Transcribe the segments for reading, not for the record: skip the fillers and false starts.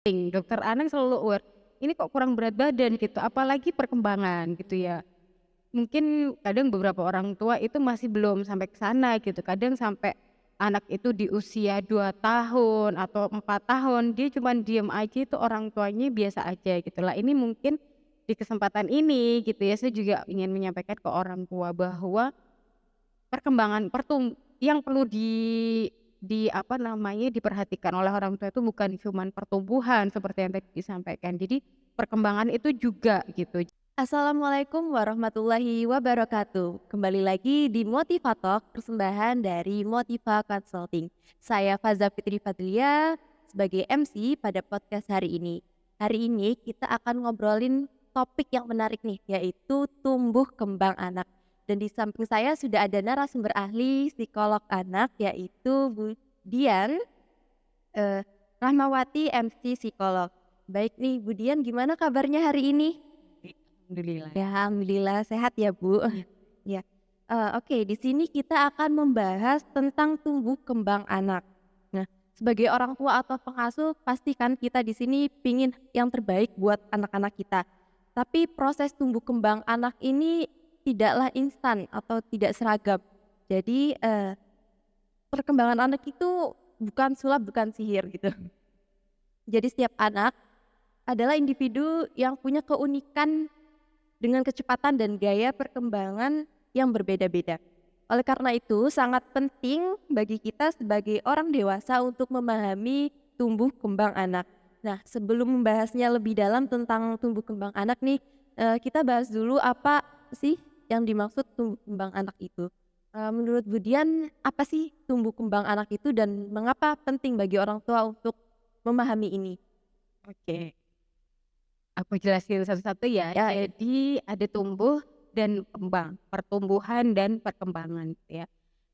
Dokter anak selalu aware, ini kok kurang berat badan gitu, apalagi perkembangan gitu ya. Mungkin kadang beberapa orang tua itu masih belum sampai ke sana gitu, kadang sampai anak itu di usia 2 tahun atau 4 tahun, dia cuman diem aja itu orang tuanya biasa aja gitu lah. Ini mungkin di kesempatan ini gitu ya, saya juga ingin menyampaikan ke orang tua bahwa perkembangan yang perlu apa namanya, diperhatikan oleh orang tua itu bukan cuman pertumbuhan seperti yang tadi disampaikan. Jadi perkembangan itu juga gitu. Assalamualaikum warahmatullahi wabarakatuh. Kembali lagi di Motivatalk, persembahan dari Motiva Consulting. Saya Faza Fitri Fadlia sebagai MC pada podcast hari ini. Hari ini kita akan ngobrolin topik yang menarik nih, yaitu tumbuh kembang anak. Dan di samping saya sudah ada narasumber ahli psikolog anak, yaitu Bu Dian eh, Rahmawati, MC psikolog. Baik nih, Bu Dian, gimana kabarnya hari ini? Alhamdulillah. Ya, alhamdulillah sehat ya, Bu. Iya. Ya, oke, di sini kita akan membahas tentang tumbuh kembang anak. Nah, sebagai orang tua atau pengasuh, pastikan kita di sini pingin yang terbaik buat anak-anak kita. Tapi proses tumbuh kembang anak ini tidaklah instan atau tidak seragam. Jadi, perkembangan anak itu bukan sulap, bukan sihir gitu. Jadi setiap anak adalah individu yang punya keunikan dengan kecepatan dan gaya perkembangan yang berbeda-beda. Oleh karena itu, sangat penting bagi kita sebagai orang dewasa untuk memahami tumbuh kembang anak. Nah, sebelum membahasnya lebih dalam tentang tumbuh kembang anak nih, kita bahas dulu apa sih yang dimaksud tumbuh kembang anak itu. Menurut Budian, apa sih tumbuh kembang anak itu dan mengapa penting bagi orang tua untuk memahami ini? Oke, aku jelasin satu-satu ya. Ya, Jadi ada tumbuh dan kembang, pertumbuhan dan perkembangan gitu ya.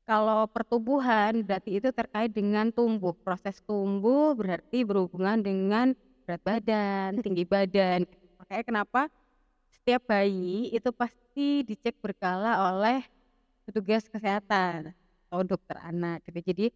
Kalau pertumbuhan berarti itu terkait dengan tumbuh, proses tumbuh berarti berhubungan dengan berat badan, tinggi badan. Makanya kenapa setiap bayi itu pasti dicek berkala oleh petugas kesehatan atau dokter anak gitu. Jadi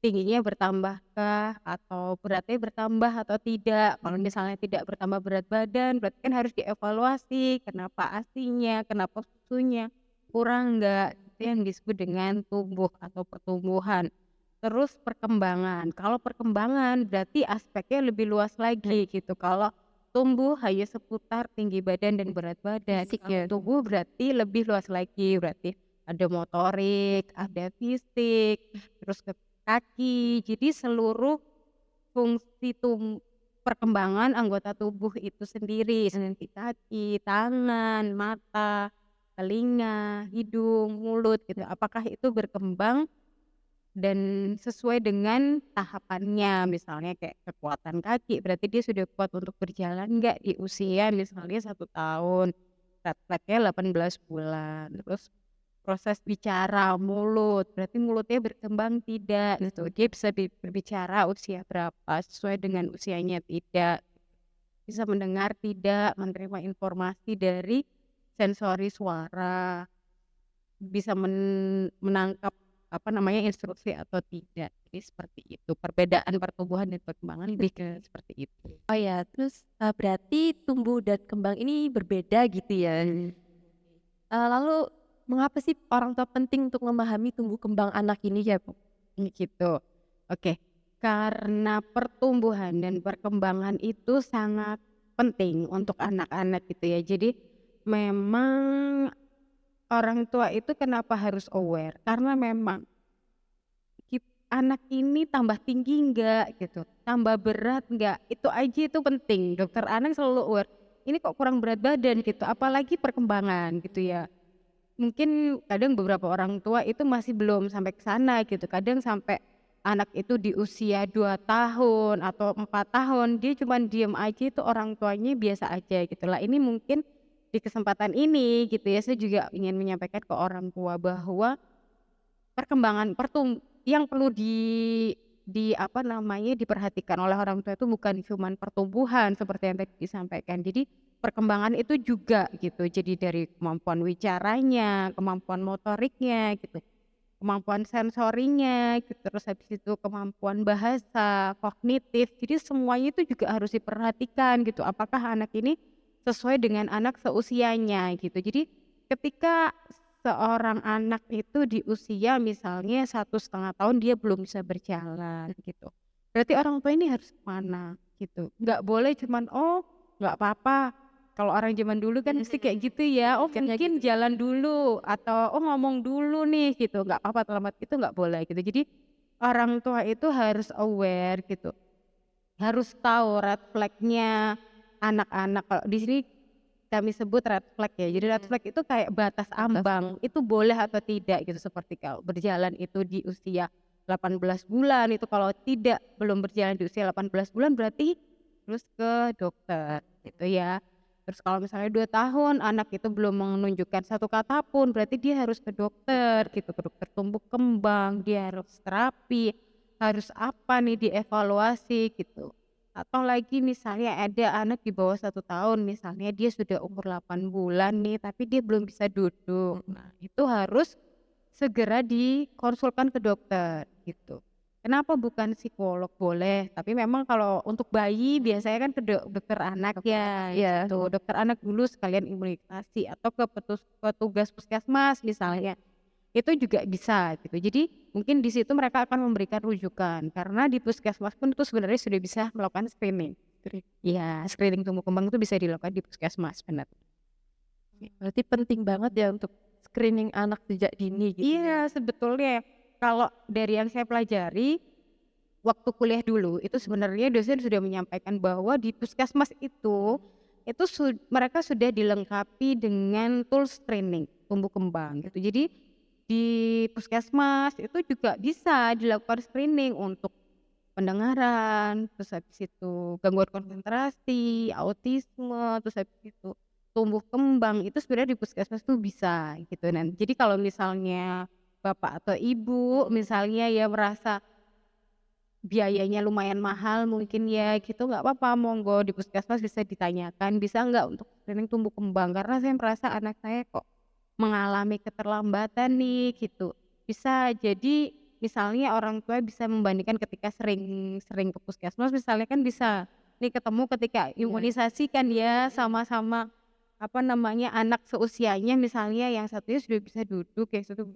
tingginya bertambahkah atau beratnya bertambah atau tidak. Kalau misalnya tidak bertambah berat badan berarti kan harus dievaluasi kenapa ASI-nya, kenapa susunya kurang enggak, itu yang disebut dengan tumbuh atau pertumbuhan. Terus perkembangan, kalau perkembangan berarti aspeknya lebih luas lagi gitu. Kalau tumbuh hanya seputar tinggi badan dan berat badan, fisik kalau ya. tumbuh berarti lebih luas lagi, berarti ada motorik, ada fisik, terus ke kaki. Jadi seluruh fungsi perkembangan anggota tubuh itu sendiri, seperti kaki, tangan, mata, telinga, hidung, mulut gitu. Apakah itu berkembang dan sesuai dengan tahapannya, misalnya kayak kekuatan kaki, berarti dia sudah kuat untuk berjalan nggak di usia misalnya 1 tahun, prakteknya 18 bulan. Terus proses bicara, mulut, berarti mulutnya berkembang tidak gitu, dia bisa berbicara usia berapa, sesuai dengan usianya tidak, bisa mendengar tidak, menerima informasi dari sensori suara, bisa menangkap, apa namanya, instruksi atau tidak. Jadi seperti itu, perbedaan pertumbuhan dan perkembangan lebih ke seperti itu. Oh ya, terus, berarti tumbuh dan kembang ini berbeda gitu ya? Lalu mengapa sih orang tua penting untuk memahami tumbuh kembang anak ini ya, Bu? Gitu. Oke, karena pertumbuhan dan perkembangan itu sangat penting untuk anak-anak gitu ya. Jadi memang orang tua itu kenapa harus aware, karena memang anak ini tambah tinggi enggak gitu, tambah berat enggak, itu aja itu penting. Dokter anak selalu aware, ini kok kurang berat badan gitu, apalagi perkembangan gitu ya. Mungkin kadang beberapa orang tua itu masih belum sampai ke sana gitu, kadang sampai anak itu di usia 2 tahun atau 4 tahun, dia cuman diem aja itu orang tuanya biasa aja gitu lah. Ini mungkin di kesempatan ini gitu ya, saya juga ingin menyampaikan ke orang tua bahwa perkembangan yang perlu apa namanya, diperhatikan oleh orang tua itu bukan cuman pertumbuhan seperti yang tadi disampaikan. Jadi perkembangan itu juga gitu, jadi dari kemampuan bicaranya, kemampuan motoriknya gitu, kemampuan sensorinya gitu, terus habis itu kemampuan bahasa, kognitif. Jadi semuanya itu juga harus diperhatikan gitu, apakah anak ini sesuai dengan anak seusianya gitu. Jadi ketika seorang anak itu di usia misalnya 1,5 tahun dia belum bisa berjalan gitu, berarti orang tua ini harus kemana gitu. Nggak boleh cuman, "Oh nggak apa-apa." Kalau orang zaman dulu kan mesti kayak gitu ya, "Oh Mikirnya mungkin gitu. jalan dulu," atau, "Oh ngomong dulu nih," gitu, nggak apa-apa terlambat itu nggak boleh gitu. Jadi orang tua itu harus aware gitu, harus tahu red flag-nya anak-anak. Kalau di sini kami sebut red flag ya. Jadi red flag itu kayak batas Atas. ambang, itu boleh atau tidak gitu. Seperti kalau berjalan itu di usia 18 bulan, itu kalau tidak belum berjalan di usia 18 bulan berarti terus ke dokter gitu ya. Terus kalau misalnya 2 tahun anak itu belum menunjukkan satu kata pun berarti dia harus ke dokter gitu, ke dokter tumbuh kembang, dia harus terapi, harus apa nih dievaluasi gitu. Atau lagi misalnya ada anak di bawah 1 tahun misalnya dia sudah umur 8 bulan nih tapi dia belum bisa duduk. Nah itu harus segera dikonsulkan ke dokter gitu. Kenapa bukan psikolog? Boleh, tapi memang kalau untuk bayi biasanya kan ke dokter anak Dokter anak, ya iya. gitu. Dokter anak dulu sekalian imunisasi atau ke petugas puskesmas misalnya. Itu juga bisa gitu. Jadi mungkin di situ mereka akan memberikan rujukan karena di puskesmas pun itu sebenarnya sudah bisa melakukan screening. Iya, screening tumbuh kembang itu bisa dilakukan di puskesmas, benar. Berarti penting banget ya untuk screening anak sejak dini gitu ya? Iya, sebetulnya kalau dari yang saya pelajari waktu kuliah dulu itu sebenarnya dosen sudah menyampaikan bahwa di puskesmas itu mereka sudah dilengkapi dengan tools screening tumbuh kembang gitu. Jadi di puskesmas itu juga bisa dilakukan screening untuk pendengaran, terus habis itu gangguan konsentrasi, autisme, terus habis itu tumbuh kembang, itu sebenarnya di puskesmas tuh bisa gitu. Jadi kalau misalnya bapak atau ibu misalnya ya merasa biayanya lumayan mahal mungkin ya gitu, nggak apa-apa monggo di puskesmas bisa ditanyakan, "Bisa nggak untuk screening tumbuh kembang? Karena saya merasa anak saya kok mengalami keterlambatan nih," gitu. Bisa jadi misalnya orang tua bisa membandingkan ketika sering sering ke puskesmas misalnya kan bisa nih ketemu ketika Iya. imunisasi kan ya sama-sama, apa namanya, anak seusianya misalnya yang satunya sudah bisa duduk, yang satu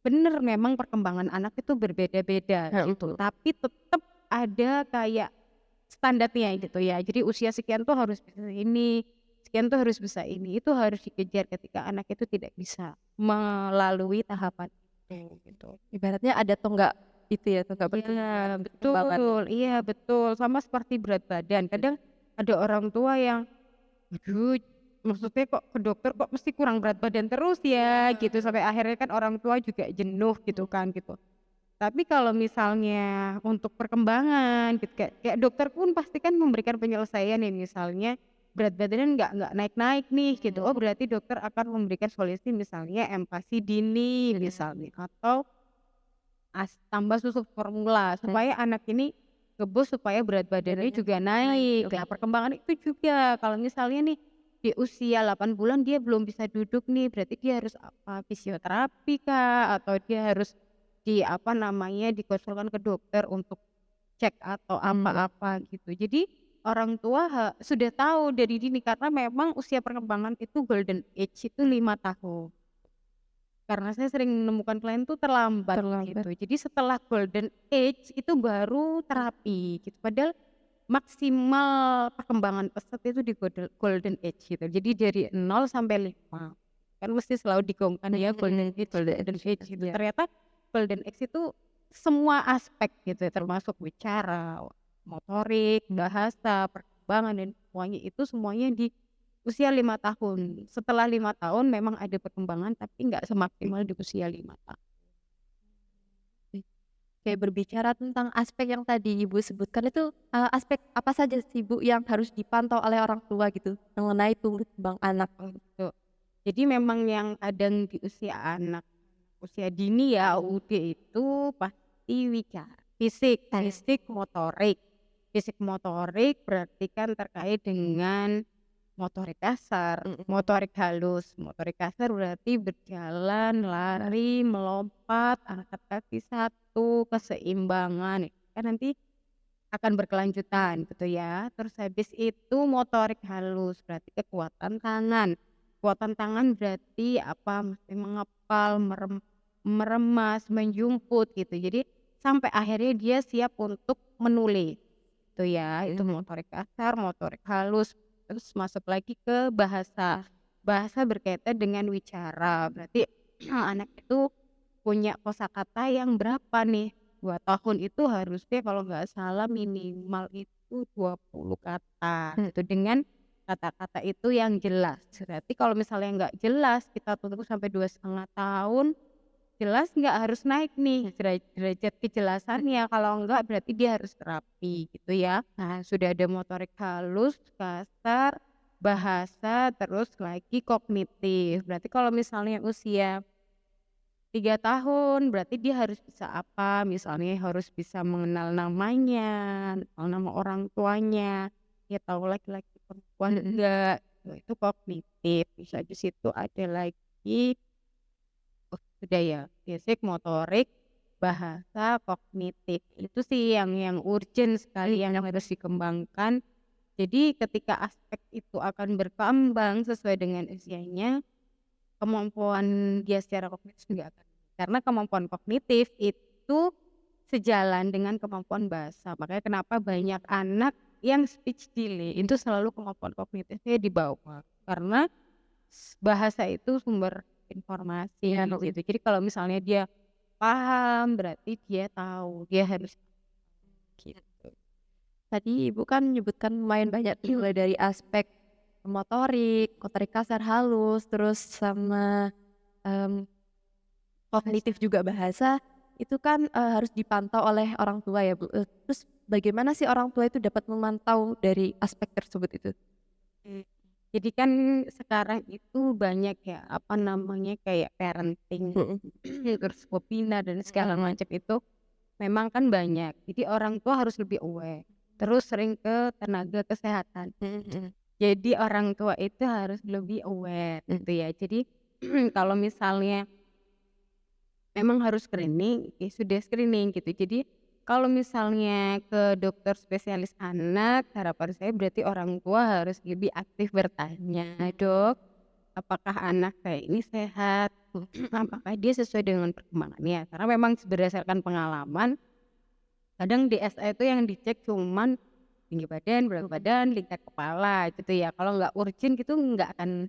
bener, memang perkembangan anak itu berbeda-beda Ya, gitu, tapi tetep ada kayak standarnya gitu ya. Jadi usia sekian tuh harus bisa ini, sekian tuh harus bisa ini, itu harus dikejar ketika anak itu tidak bisa melalui tahapan itu gitu. Ibaratnya ada tonggak itu ya, tonggak Iya perkembangannya. betul, iya betul, sama seperti berat badan. Kadang ada orang tua yang, "Aduh, maksudnya kok ke dokter kok mesti kurang berat badan terus ya?" Gitu, sampai akhirnya kan orang tua juga jenuh gitu kan gitu. Tapi kalau misalnya untuk perkembangan gitu kayak dokter pun pasti kan memberikan penyelesaian nih, misalnya berat badannya nggak naik-naik nih gitu, oh berarti dokter akan memberikan solusi misalnya empasi dini misalnya atau tambah susu formula supaya anak ini gebus supaya berat badannya Badannya juga naik, naik. Nah oke. perkembangan itu juga kalau misalnya nih di usia 8 bulan dia belum bisa duduk nih berarti dia harus apa, fisioterapi kah? Atau dia harus apa namanya, dikonsulkan ke dokter untuk cek atau Iya. apa-apa gitu. Jadi orang tua sudah tahu dari dini karena memang usia perkembangan itu golden age itu 5 tahun. Karena saya sering menemukan klien tuh terlambat Terlambat. gitu. Jadi setelah golden age itu baru terapi gitu. Padahal maksimal perkembangan pesat itu di golden age gitu. Jadi dari 0 sampai 5. Kan mesti selalu digaungkan ya Golden golden age, age gitu. iya. Ternyata golden age itu semua aspek gitu ya, termasuk bicara, motorik, bahasa, perkembangan dan semuanya di usia 5 tahun. Setelah 5 tahun memang ada perkembangan tapi nggak semaksimal di usia 5 tahun. Kayak berbicara tentang aspek yang tadi Ibu sebutkan itu, aspek apa saja sih Bu yang harus dipantau oleh orang tua gitu, mengenai tumbuh kembang anak? Oh gitu. Jadi memang yang kadang di usia anak, usia dini ya UD itu pasti bicara fisik motorik. Fisik motorik berarti kan terkait dengan motorik kasar, Mhm. motorik halus. Motorik kasar berarti berjalan, lari, melompat, angkat kaki satu, keseimbangan, kan nanti akan berkelanjutan gitu ya. Terus habis itu motorik halus, berarti kekuatan tangan. Kekuatan tangan berarti apa, mesti mengepal, meremas, menjumput gitu. Jadi sampai akhirnya dia siap untuk menulis, itu ya. Itu motorik kasar, motorik halus. Terus masuk lagi ke bahasa. Bahasa berkaitan dengan wicara, berarti anak itu punya kosakata yang berapa nih? 2 tahun itu harusnya kalau nggak salah minimal itu 20 kata gitu, dengan kata-kata itu yang jelas. Berarti kalau misalnya nggak jelas kita tunggu sampai 2,5 tahun, jelas nggak harus naik nih derajat kejelasannya, kalau enggak berarti dia harus terapi gitu ya. Nah, sudah ada motorik halus, kasar, bahasa, terus lagi kognitif. Berarti kalau misalnya usia 3 tahun, berarti dia harus bisa apa, misalnya harus bisa mengenal namanya, tahu nama orang tuanya, dia tahu laki-laki perempuan enggak, itu kognitif. Bisa di situ ada lagi, oh sudah ya, fisik, motorik, bahasa, kognitif. Itu sih yang urgent sekali yang harus dikembangkan. Jadi ketika aspek itu akan berkembang sesuai dengan usianya, kemampuan dia secara kognitif juga akan, karena kemampuan kognitif itu sejalan dengan kemampuan bahasa. Makanya kenapa banyak anak yang speech delay itu selalu kemampuan kognitifnya di bawah. Karena bahasa itu sumber informasi Iya, gitu. Jadi kalau misalnya dia paham berarti dia tahu, dia harus gitu. Tadi Ibu kan menyebutkan lumayan banyak tuh, mulai dari aspek motorik, motorik kasar halus, terus sama, mmm, kognitif juga bahasa, itu kan, harus dipantau oleh orang tua ya, Bu, terus bagaimana sih orang tua itu dapat memantau dari aspek tersebut itu? Mmm, jadi kan sekarang itu banyak ya, apa namanya, kayak parenting, Mhm. terus webinar dan segala macam itu memang kan banyak. Jadi orang tua harus lebih aware, terus sering ke tenaga kesehatan. Mhm mhm. Jadi orang tua itu harus lebih aware gitu ya. Jadi kalau misalnya memang harus screening, ya sudah screening gitu. Jadi kalau misalnya ke dokter spesialis anak, harapan saya berarti orang tua harus lebih aktif bertanya, "Dok, apakah anak saya ini sehat? Apakah dia sesuai dengan perkembangannya?" Karena memang berdasarkan pengalaman, kadang DSA itu yang dicek cuman tinggi badan, berat badan, tingkat kepala gitu ya. Kalau nggak urgent gitu nggak akan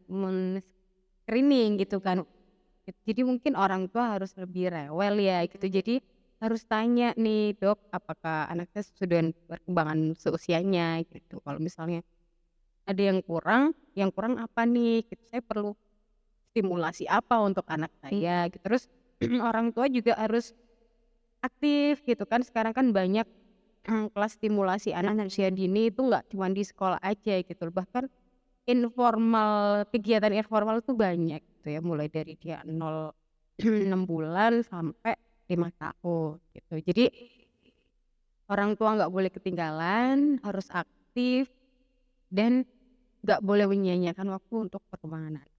screening gitu kan. Jadi mungkin orang tua harus lebih rewel ya gitu. Jadi harus tanya nih, "Dok, apakah anak saya sesuai dengan perkembangan seusianya?" Gitu. Kalau misalnya ada yang kurang apa nih gitu, saya perlu stimulasi apa untuk anak saya gitu. Terus orang tua juga harus aktif gitu kan, sekarang kan banyak kelas stimulasi anak usia dini itu nggak cuma di sekolah aja gitu, bahkan informal, kegiatan informal tuh banyak gitu ya, mulai dari dia 6 bulan sampai 5 tahun gitu. Jadi orang tua nggak boleh ketinggalan, harus aktif dan nggak boleh menyia-nyiakan waktu untuk perkembangan anak.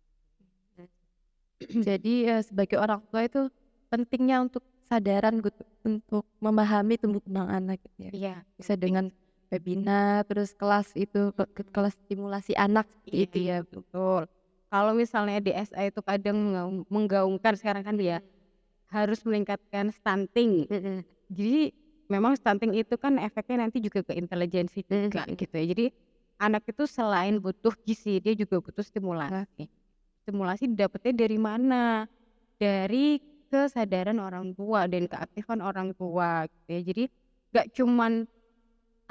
Jadi, sebagai orang tua itu pentingnya untuk kesadaran gitu, untuk memahami tumbuh kembang anak gitu ya. Iya, Bisa penting. dengan webinar, terus kelas itu, kelas stimulasi anak seperti itu ya, Iya, Bu. betul. Kalau misalnya DSA itu kadang menggaungkan sekarang kan ya, harus meningkatkan stunting. Mhm. Jadi memang stunting itu kan efeknya nanti juga ke intelijensi juga Mhm. gitu ya. Jadi anak itu selain butuh gizi, dia juga butuh stimulasi. Stimulasi didapatnya dari mana? Dari kesadaran orang tua dan keaktifan orang tua gitu ya. Jadi nggak cuman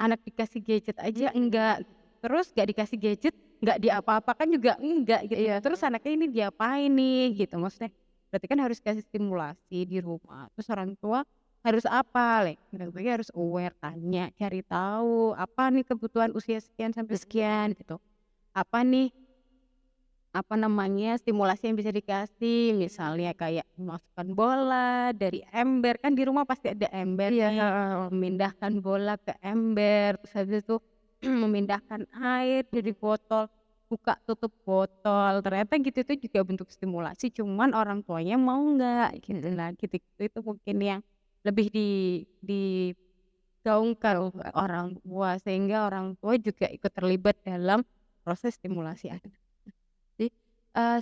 anak dikasih gadget aja enggak, terus nggak dikasih gadget nggak diapa-apakan juga enggak gitu. Iya. Terus anaknya ini diapain nih gitu maksudnya. Berarti kan harus kasih stimulasi di rumah. Terus orang tua harus apa? Orang tuanya harus aware, tanya, cari tahu apa nih kebutuhan usia sekian sampai sekian gitu. Apa nih, apa namanya, stimulasi yang bisa dikasih, misalnya kayak memasukkan bola dari ember, kan di rumah pasti ada ember Iya, nih, heeh. memindahkan bola ke ember, terus habis itu memindahkan air dari botol. buka tutup botol, ternyata gitu itu juga bentuk stimulasi, cuman orang tuanya mau nggak gitu. Nah gitu-gitu itu mungkin yang lebih digaungkan oleh orang tua, sehingga orang tua juga ikut terlibat dalam proses stimulasi anak. Jadi,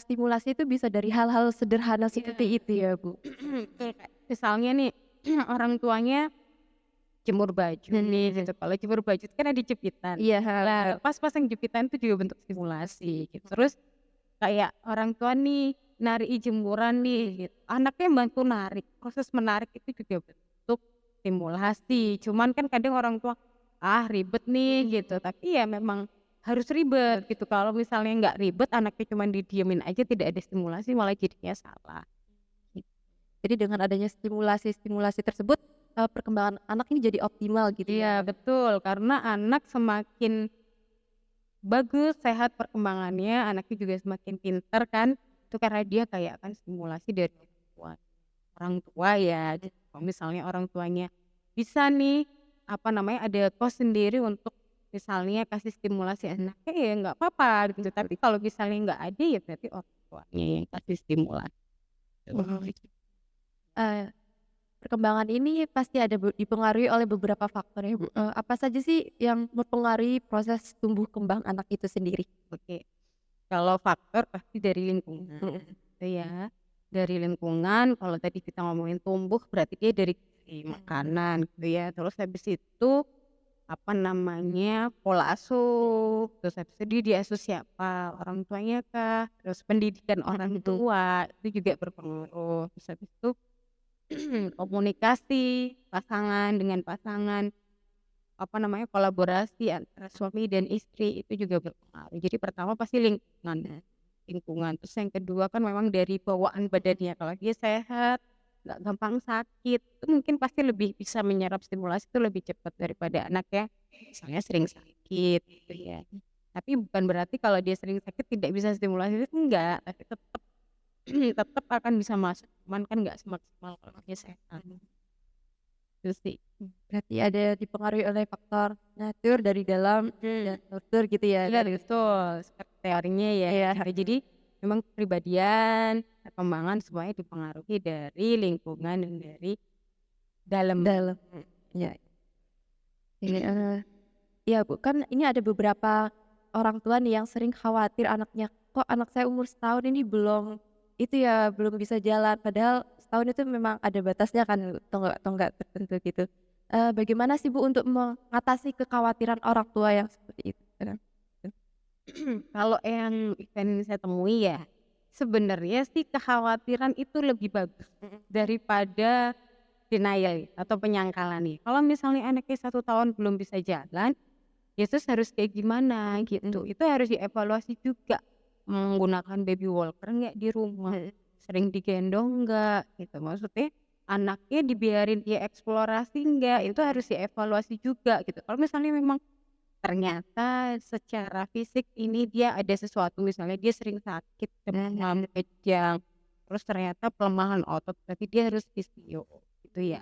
stimulasi itu bisa dari hal-hal sederhana seperti Iya. itu ya, Bu? Betul, Kak. Misalnya nih, orang tuanya jemur baju nih gitu, kalau jemur baju itu kan ada jepitan. Iya, Lah pas pasang jepitan itu juga bentuk stimulasi gitu. Terus kayak orang tua nih narik jemuran nih gitu, anaknya bantu narik, proses menarik itu juga bentuk stimulasi. Cuman kan kadang orang tua, "Ah ribet nih," gitu, tapi ya memang harus ribet gitu. Kalau misalnya nggak ribet, anaknya cuman didiemin aja tidak ada stimulasi malah jadinya salah. Jadi dengan adanya stimulasi-stimulasi tersebut, perkembangan anak ini jadi optimal gitu Iya ya? betul, karena anak semakin bagus, sehat perkembangannya, anaknya juga semakin pinter kan, itu karena dia kayak kan stimulasi dari orang tua ya. Jadi kalau misalnya orang tuanya bisa nih, apa namanya, ada kos sendiri untuk misalnya kasih stimulasi anaknya ya nggak apa-apa gitu, tapi kalau misalnya nggak ada ya berarti orang tuanya yang kasih stimulasi. Eee, Perkembangan ini pasti ada dipengaruhi oleh beberapa faktor ya, Bu. Apa saja sih yang mempengaruhi proses tumbuh kembang anak itu sendiri? Oke, kalau faktor pasti dari lingkungan, gitu ya. Dari lingkungan, kalau tadi kita ngomongin tumbuh berarti dia dari segi makanan gitu ya, terus habis itu, apa namanya, pola asuh, terus habis itu dia diasuh siapa, orang tuanya kah, terus pendidikan orang tua itu juga berpengaruh, terus habis itu komunikasi pasangan dengan pasangan, apa namanya, kolaborasi antara suami dan istri itu juga berpengaruh. Jadi pertama pasti lingkungan, terus yang kedua kan memang dari bawaan badannya, kalau dia sehat, nggak gampang sakit, itu mungkin pasti lebih bisa menyerap stimulasi itu lebih cepat daripada anak yang misalnya sering sakit gitu ya. Tapi bukan berarti kalau dia sering sakit tidak bisa stimulasi, itu enggak, tapi tetap tetap akan bisa masuk, cuman kan nggak semaksimal kalau dia sehat, itu sih. Berarti ada dipengaruhi oleh faktor natur dari dalam dan nurture gitu ya? Iya betul, seperti teorinya ya Iya, gitu. Jadi memang kepribadian, perkembangan semuanya dipengaruhi dari lingkungan dan dari dalam. dalam. Iya. Ini, iya, Bu, kan ini ada beberapa orang tua nih yang sering khawatir anaknya, "Kok anak saya umur setahun ini belum itu ya, belum bisa jalan." Padahal setahun itu memang ada batasnya kan, tonggak tertentu gitu. Bagaimana sih, Bu, untuk mengatasi kekhawatiran orang tua yang seperti itu? Kalau yang event saya temui ya, sebenarnya sih kekhawatiran itu lebih bagus daripada denial atau penyangkalan nih. Kalau misalnya anaknya 1 tahun belum bisa jalan, ya terus harus kayak gimana gitu. Itu harus dievaluasi juga, menggunakan baby walker nggak di rumah, sering digendong nggak gitu. Maksudnya anaknya dibiarin dia eksplorasi nggak, itu harus dievaluasi juga gitu. Kalau misalnya memang ternyata secara fisik ini dia ada sesuatu, misalnya dia sering sakit, demam, kejang, terus ternyata pelemahan otot, berarti dia harus fisio, gitu ya.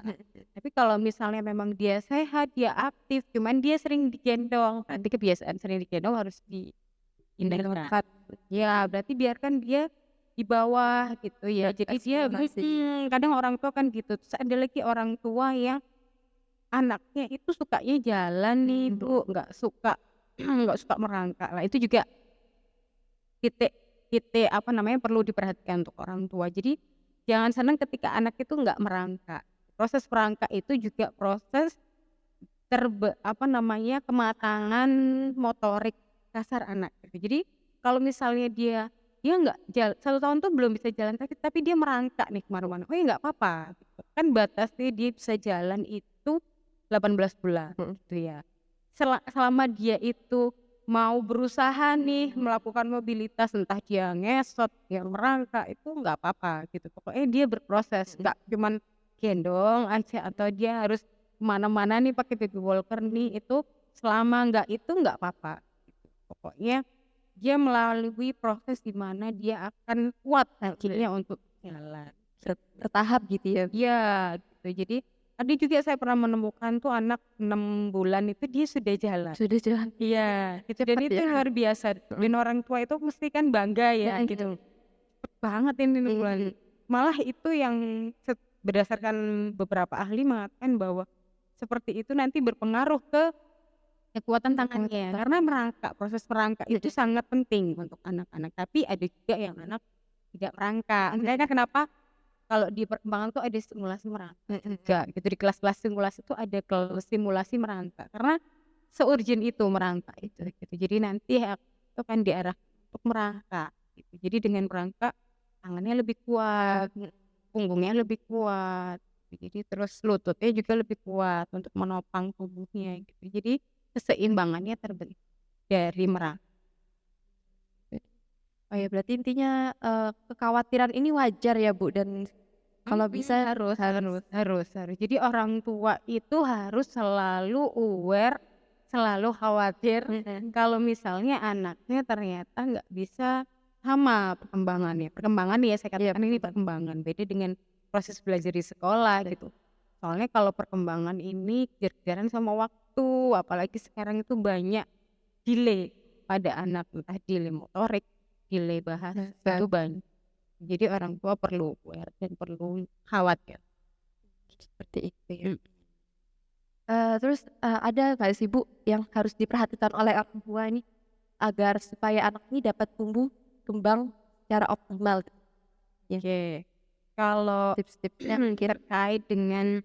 Tapi kalau misalnya memang dia sehat, dia aktif, cuman dia sering digendong, berarti kebiasaan sering digendong harus dihindari. Tepat. Ya, berarti biarkan dia di bawah gitu ya. Jadi dia Eksplorasi. kadang orang tua kan gitu. Terus ada lagi orang tua yang anaknya itu sukanya jalan nih Bu, nggak suka nggak suka merangkak. Lah itu juga titik titik apa namanya, perlu diperhatikan untuk orang tua. Jadi jangan senang ketika anak itu nggak merangkak. Proses merangkak itu juga proses apa namanya, kematangan motorik kasar anak gitu. Jadi kalau misalnya dia nggak 1 tahun tuh belum bisa jalan kaki, tapi dia merangkak nih kemana-mana, oh ya nggak apa-apa gitu. Kan batasnya dia bisa jalan itu 18 bulan gitu ya. Selama dia itu mau berusaha nih melakukan mobilitas, entah dia ngesot, dia merangkak, itu nggak apa-apa gitu. Pokoknya dia berproses, nggak cuman gendong aja atau dia harus kemana-mana nih pakai baby walker nih, itu selama nggak itu nggak apa-apa gitu. Pokoknya dia melalui proses di mana dia akan kuat akhirnya untuk jalan. Bertahap gitu ya? Iya gitu. Jadi ada juga saya pernah menemukan tuh anak 6 bulan itu dia sudah jalan. Sudah jalan Iya, gitu dan cepat itu ya. luar biasa Mhm, dan orang tua itu mesti kan bangga ya mhm gitu, mhm, cepet banget ini 6 mhm bulan. mhm. Malah itu yang berdasarkan beberapa ahli mengatakan bahwa seperti itu nanti berpengaruh ke kekuatan tangannya, karena merangkak, proses merangkak itu Mhm, sangat penting untuk anak-anak, tapi ada juga yang anak tidak merangkak. Makanya kan kenapa kalau di perkembangan tuh ada simulasi merangkak mhm, juga gitu, di kelas-kelas simulasi tuh ada kelas simulasi merangkak, karena se-urgent itu merangkak itu gitu. Jadi nanti itu kan diarah untuk merangkak gitu. Jadi dengan merangkak tangannya lebih kuat, punggungnya lebih kuat, jadi terus lututnya juga lebih kuat untuk menopang tubuhnya gitu. Jadi keseimbangannya terbentuk dari merangkak. Oh ya berarti intinya, kekhawatiran ini wajar ya Bu, dan kalau bisa Harus harus harus harus harus. Jadi orang tua itu harus selalu aware, selalu khawatir mhm, kalau misalnya anaknya ternyata nggak bisa sama perkembangannya. Perkembangan ya saya iya katakan ini perkembangan. perkembangan, beda dengan proses belajar di sekolah gitu. Soalnya kalau perkembangan ini kejar-kejaran sama waktu, apalagi sekarang itu banyak delay pada anak, entah delay motorik, delay bahasa, Bahasa. itu banyak. Jadi orang tua perlu aware dan perlu khawatir. Seperti itu ya. Mmm. Terus, ada nggak sih Bu, yang harus diperhatikan oleh orang tua nih, agar supaya anak ini dapat tumbuh kembang secara optimal gitu ya, Oke, kalau tips-tipsnya mungkin? terkait dengan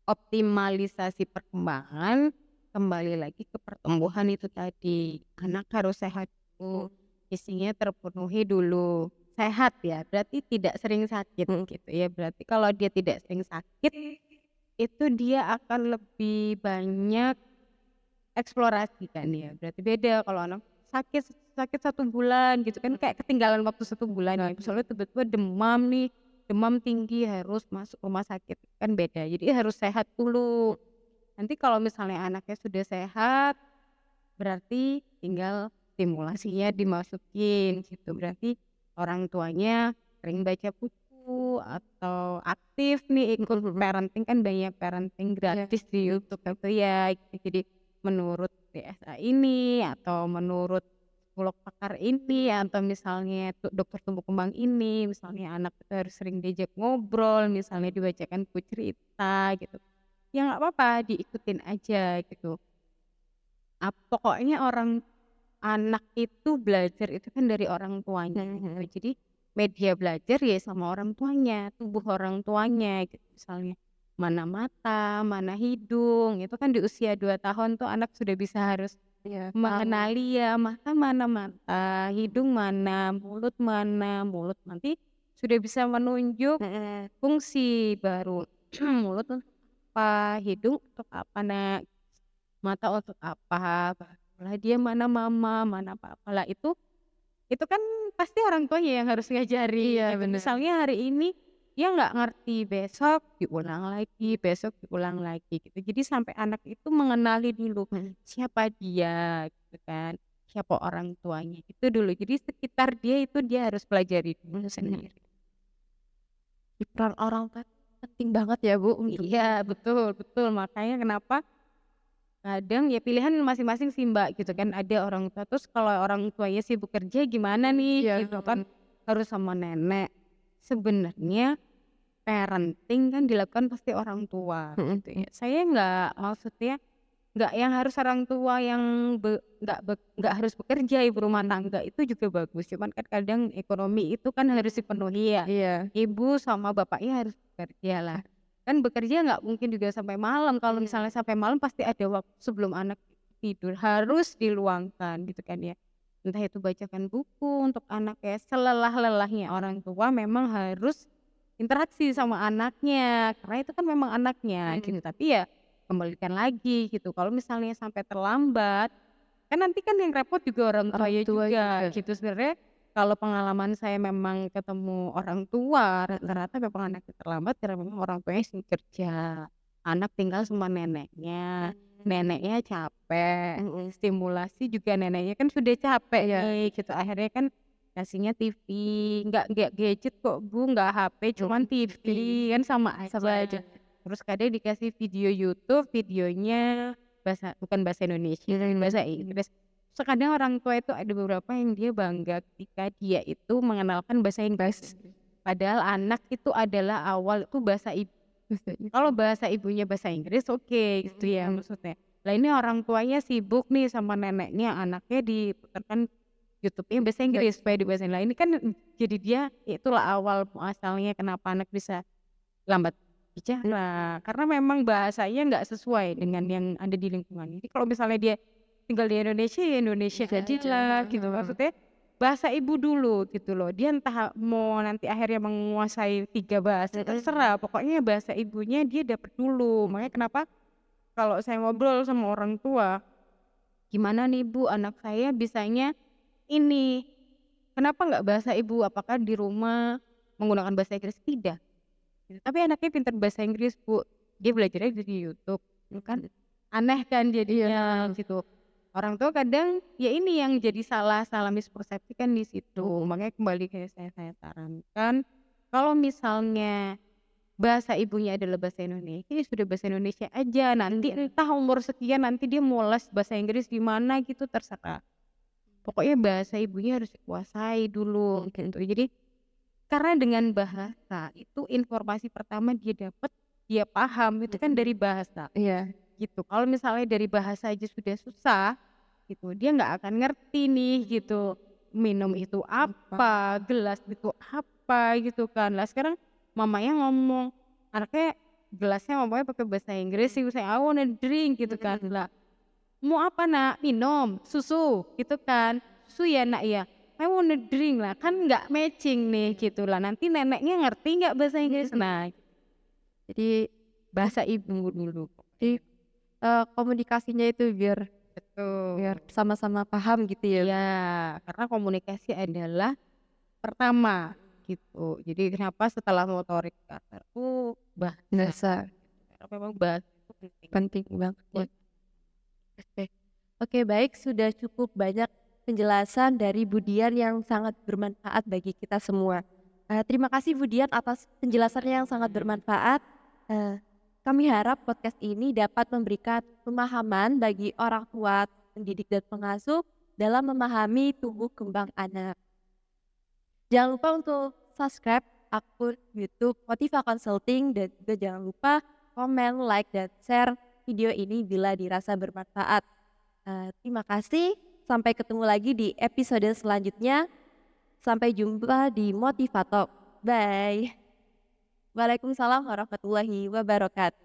optimalisasi perkembangan, kembali lagi ke pertumbuhan itu tadi, anak harus sehat dulu, Mhm isinya terpenuhi dulu. Sehat ya, berarti tidak sering sakit mhm, gitu ya, berarti kalau dia tidak sering sakit, itu dia akan lebih banyak eksplorasi kan ya, berarti beda kalau anak sakit sakit 1 bulan gitu kan kayak ketinggalan waktu 1 bulan ya, misalnya tiba-tiba demam nih, demam tinggi harus masuk rumah sakit, kan beda. Jadi harus sehat dulu. Nanti kalau misalnya anaknya sudah sehat, berarti tinggal stimulasinya dimasukin gitu, berarti orang tuanya sering baca buku atau aktif nih ikut mhm mhm, parenting, kan banyak parenting iya, gratis di YouTube itu ya, gitu. Jadi menurut DSA ini atau menurut psikolog pakar ini atau misalnya dokter tumbuh kembang ini, misalnya anak itu harus sering diajak ngobrol, misalnya dibacakan buku cerita gitu, ya nggak apa-apa diikutin aja gitu. Pokoknya anak itu belajar itu kan dari orang tuanya mhm gitu. mhm, Jadi media belajar ya sama orang tuanya, tubuh orang tuanya gitu. Misalnya mana mata, mana hidung, itu kan di usia 2 tahun tuh anak sudah bisa harus iya tahu, mengenali ya mata mana mata, hidung mana, mulut nanti sudah bisa menunjuk mhm, fungsi baru. Mulut untuk apa, hidung untuk apa Nak, mata untuk apa, lah dia mana mama, mana papa, lah itu kan pasti orang tuanya yang harus ngajarin iya gitu. bener, Misalnya hari ini dia nggak ngerti, besok diulang lagi gitu. Jadi sampai anak itu mengenali dulu mhm, siapa dia gitu kan, siapa orang tuanya, itu dulu. Jadi sekitar dia itu dia harus pelajari dulu mhm mhm. sendiri. Peran orang tua penting banget ya Bu untuk Iya, betul betul, makanya kenapa kadang ya pilihan masing-masing sih Mbak, gitu kan. Ada orang tua terus kalau orang tuanya sibuk kerja gimana nih, iya, gitu kan, harus sama nenek. Sebenarnya parenting kan dilakukan pasti orang tua, mhm gitu mhm, ya. Saya nggak maksudnya nggak yang harus orang tua yang nggak harus bekerja, ibu rumah tangga itu juga bagus, cuman kan kadang ekonomi itu kan harus dipenuhi ya. iya, Ibu sama bapaknya harus bekerja lah. Kan bekerja nggak mungkin juga sampai malam, kalau misalnya sampai malam pasti ada waktu sebelum anak tidur, harus diluangkan gitu kan ya. Entah itu bacakan buku untuk anak ya, selelah-lelahnya orang tua memang harus interaksi sama anaknya, karena itu kan memang anaknya gitu. mhm, Tapi ya kembalikan lagi gitu, kalau misalnya sampai terlambat, kan nanti kan yang repot juga orang orang tuanya tua juga juga, gitu. Sebenarnya kalau pengalaman saya memang ketemu orang tua, rata-rata memang anaknya terlambat karena memang orang tuanya sibuk kerja. Anak tinggal sama neneknya, neneknya capek, mhm, stimulasi juga neneknya kan sudah capek iya, nih gitu. Akhirnya kan kasihnya TV, nggak gadget kok Bu, nggak HP, cuman mhm, TV, TV, kan sama sama aja. aja, Terus kadang dikasih video YouTube, videonya bukan bahasa Indonesia, bahasa Inggris. Terus kadang orang tua itu ada beberapa yang dia bangga ketika dia itu mengenalkan bahasa Inggris. Padahal anak itu adalah awal itu bahasa ibu. Kalau bahasa ibunya bahasa Inggris oke gitu ya maksudnya. Lah ini orang tuanya sibuk nih sama neneknya, anaknya diputarkan YouTube-nya bahasa Inggris supaya dibahasain. Lah ini kan jadi dia itulah awal muasalnya kenapa anak bisa lambat bicara, karena memang bahasanya nggak sesuai dengan yang ada di lingkungan. Jadi kalau misalnya dia tinggal di Indonesia, ya Indonesia jadilah gitu. Maksudnya bahasa ibu dulu gitu loh. Dia entah mau nanti akhirnya menguasai 3 bahasa terserah, pokoknya bahasa ibunya dia dapat dulu. Makanya kenapa kalau saya ngobrol sama orang tua, "Gimana nih Bu, anak saya bisanya ini, kenapa nggak bahasa ibu? Apakah di rumah menggunakan bahasa Inggris?" Tidak. Gitu. Tapi anaknya pintar bahasa Inggris, Bu. Dia belajarnya dari YouTube. Kan aneh kan jadinya gitu. Orang tua kadang ya ini yang jadi salah mispersepsi kan di situ. Makanya kembali kayak saya sarankan kalau misalnya bahasa ibunya adalah bahasa Indonesia, ya sudah bahasa Indonesia aja. Nanti entah umur sekian nanti dia mau les bahasa Inggris di mana gitu terserah. Pokoknya bahasa ibunya harus dikuasai dulu gitu. Jadi karena dengan bahasa itu informasi pertama dia dapat, dia paham itu kan dari bahasa Iya. gitu. Kalau misalnya dari bahasa aja sudah susah gitu, dia nggak akan ngerti nih gitu. Minum itu apa, gelas itu apa gitu kan. Lah sekarang mamanya ngomong, anaknya gelasnya ngomongnya pakai bahasa Inggris sih, misalnya I wanna drink gitu kan. Lah mau apa Nak? Minum, susu gitu kan. Susu ya Nak ya? I wanna drink lah, kan nggak matching nih gitu lah. Nanti neneknya ngerti nggak bahasa Inggris? Nah, Jadi bahasa ibu dulu. jadi, komunikasinya itu biar Betul. sama-sama paham gitu ya. Iya, karena komunikasi adalah pertama gitu. Jadi kenapa setelah motorik kasar tuh bahasa, Dasar karena memang bahasa itu penting penting banget ya. buat Oke. Oke, baik, sudah cukup banyak penjelasan dari Budian yang sangat bermanfaat bagi kita semua. Terima kasih Budian atas penjelasannya yang sangat bermanfaat. Eh, Kami harap podcast ini dapat memberikan pemahaman bagi orang tua, pendidik dan pengasuh dalam memahami tumbuh kembang anak. Jangan lupa untuk subscribe akun YouTube Motiva Consulting dan juga jangan lupa komen, like, dan share video ini bila dirasa bermanfaat. Terima kasih, sampai ketemu lagi di episode selanjutnya. Sampai jumpa di Motiva Talk. Bye. Waalaikumsalam warahmatullahi wabarakatuh.